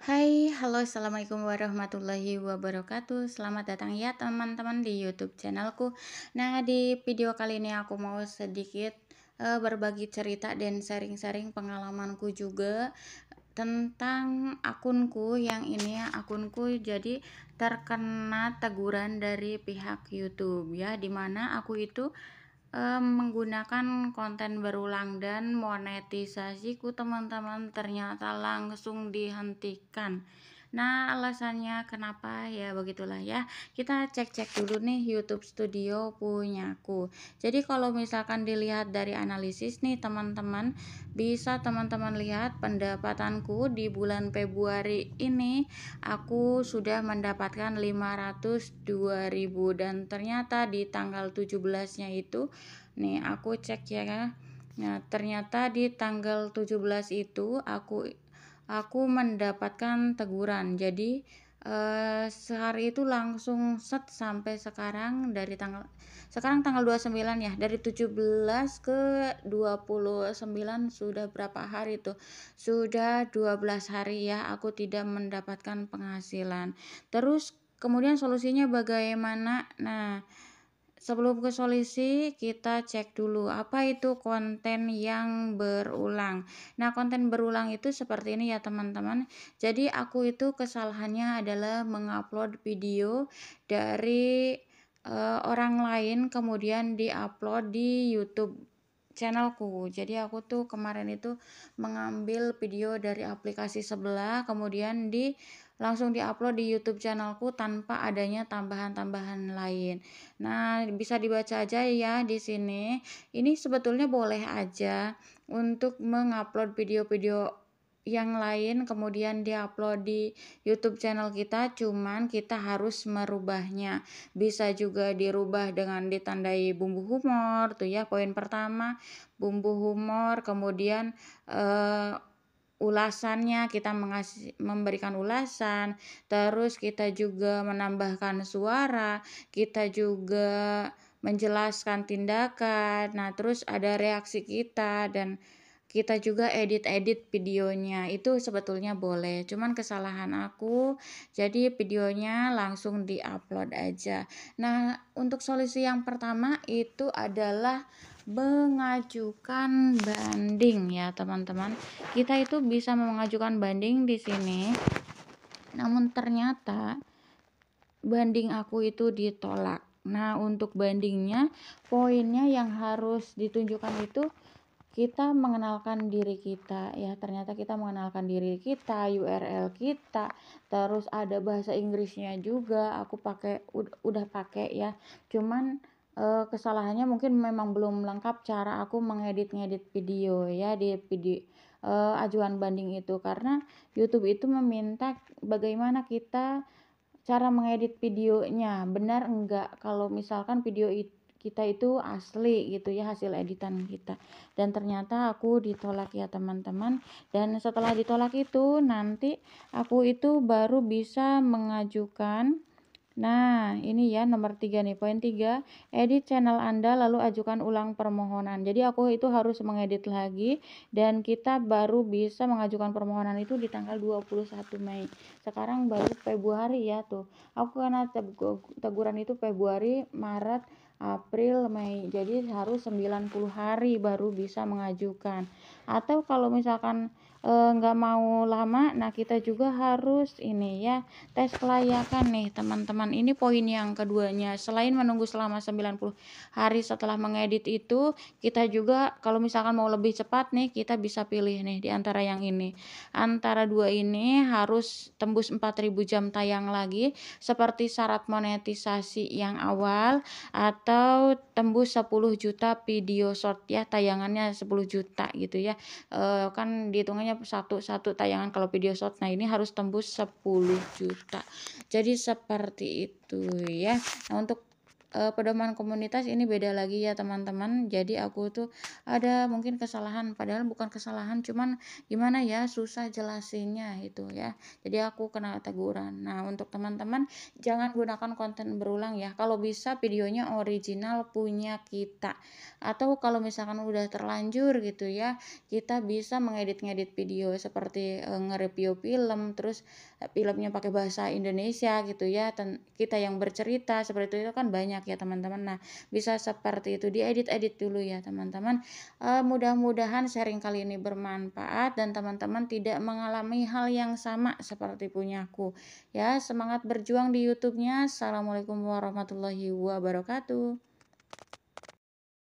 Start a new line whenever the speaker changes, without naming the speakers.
Hai, halo, assalamualaikum warahmatullahi wabarakatuh. Selamat datang ya teman-teman di YouTube channelku. Nah, di video kali ini aku mau sedikit berbagi cerita dan sharing-sharing pengalamanku juga tentang akunku yang ini ya, akunku jadi terkena teguran dari pihak YouTube ya, dimana aku itu menggunakan konten berulang dan monetisasiku teman-teman ternyata langsung dihentikan. Nah, alasannya kenapa ya begitulah ya. Kita cek-cek dulu nih YouTube Studio punyaku. Jadi kalau misalkan dilihat dari analisis nih teman-teman, bisa teman-teman lihat pendapatanku di bulan Februari ini aku sudah mendapatkan 502.000 dan ternyata di tanggal 17-nya itu nih aku cek ya. Nah, ternyata di tanggal 17 itu aku mendapatkan teguran. Jadi sehari itu langsung set sampai sekarang tanggal 29 ya. Dari 17 ke 29 sudah berapa hari tuh? Sudah 12 hari ya aku tidak mendapatkan penghasilan. Terus kemudian solusinya bagaimana? Nah, sebelum ke solusi, kita cek dulu apa itu konten yang berulang. Nah, konten berulang itu seperti ini ya, teman-teman. Jadi, aku itu kesalahannya adalah mengupload video dari orang lain kemudian diupload di YouTube channelku. Jadi aku tuh kemarin itu mengambil video dari aplikasi sebelah kemudian langsung diupload di YouTube channelku tanpa adanya tambahan-tambahan lain. Nah, bisa dibaca aja ya di sini. Ini sebetulnya boleh aja untuk mengupload video-video yang lain kemudian diupload di YouTube channel kita, cuman kita harus merubahnya. Bisa juga dirubah dengan ditandai bumbu humor tuh ya, poin pertama bumbu humor, kemudian ulasannya kita memberikan ulasan, terus kita juga menambahkan suara, kita juga menjelaskan tindakan. Nah, terus ada reaksi kita dan kita juga edit-edit videonya. Itu sebetulnya boleh. Cuman kesalahan aku, jadi videonya langsung di-upload aja. Nah, untuk solusi yang pertama itu adalah mengajukan banding ya, teman-teman. Kita itu bisa mengajukan banding di sini. Namun ternyata banding aku itu ditolak. Nah, untuk bandingnya poinnya yang harus ditunjukkan itu kita mengenalkan diri kita ya, ternyata kita mengenalkan diri kita, URL kita, terus ada bahasa Inggrisnya juga aku udah pakai ya. Cuman kesalahannya mungkin memang belum lengkap cara aku mengedit-ngedit video ya di video ajuan banding itu, karena YouTube itu meminta bagaimana kita cara mengedit videonya, benar enggak kalau misalkan kita itu asli gitu ya, hasil editan kita. Dan ternyata aku ditolak ya, teman-teman. Dan setelah ditolak itu nanti aku itu baru bisa mengajukan. Nah, ini ya nomor 3 nih, poin 3, edit channel Anda lalu ajukan ulang permohonan. Jadi aku itu harus mengedit lagi dan kita baru bisa mengajukan permohonan itu di tanggal 21 Mei. Sekarang baru Februari ya tuh. Aku kena teguran itu Februari, Maret, April, Mei. Jadi harus 90 hari baru bisa mengajukan. Atau kalau misalkan nggak mau lama, nah kita juga harus ini ya, tes kelayakan nih teman-teman. Ini poin yang keduanya. Selain menunggu selama 90 hari setelah mengedit itu, kita juga kalau misalkan mau lebih cepat nih, kita bisa pilih nih di antara yang ini. Antara dua ini harus tembus 4.000 jam tayang lagi seperti syarat monetisasi yang awal, atau tembus 10 juta video short ya, tayangannya 10 juta gitu ya. Kan dihitungannya satu tayangan kalau video short. Nah, ini harus tembus 10 juta. Jadi seperti itu ya. Nah, untuk pedoman komunitas ini beda lagi ya teman-teman. Jadi aku tuh ada mungkin kesalahan, padahal bukan kesalahan, cuman gimana ya, susah jelasinnya itu ya. Jadi aku kena teguran. Nah, untuk teman-teman jangan gunakan konten berulang ya. Kalau bisa videonya original punya kita. Atau kalau misalkan udah terlanjur gitu ya, kita bisa mengedit-ngedit video seperti nge-review film, terus filmnya pakai bahasa Indonesia gitu ya. Kita yang bercerita seperti itu kan banyak ya teman-teman. Nah, bisa seperti itu diedit-edit dulu ya teman-teman. Mudah-mudahan sharing kali ini bermanfaat dan teman-teman tidak mengalami hal yang sama seperti punyaku. Ya, semangat berjuang di YouTube-nya. Assalamualaikum warahmatullahi wabarakatuh.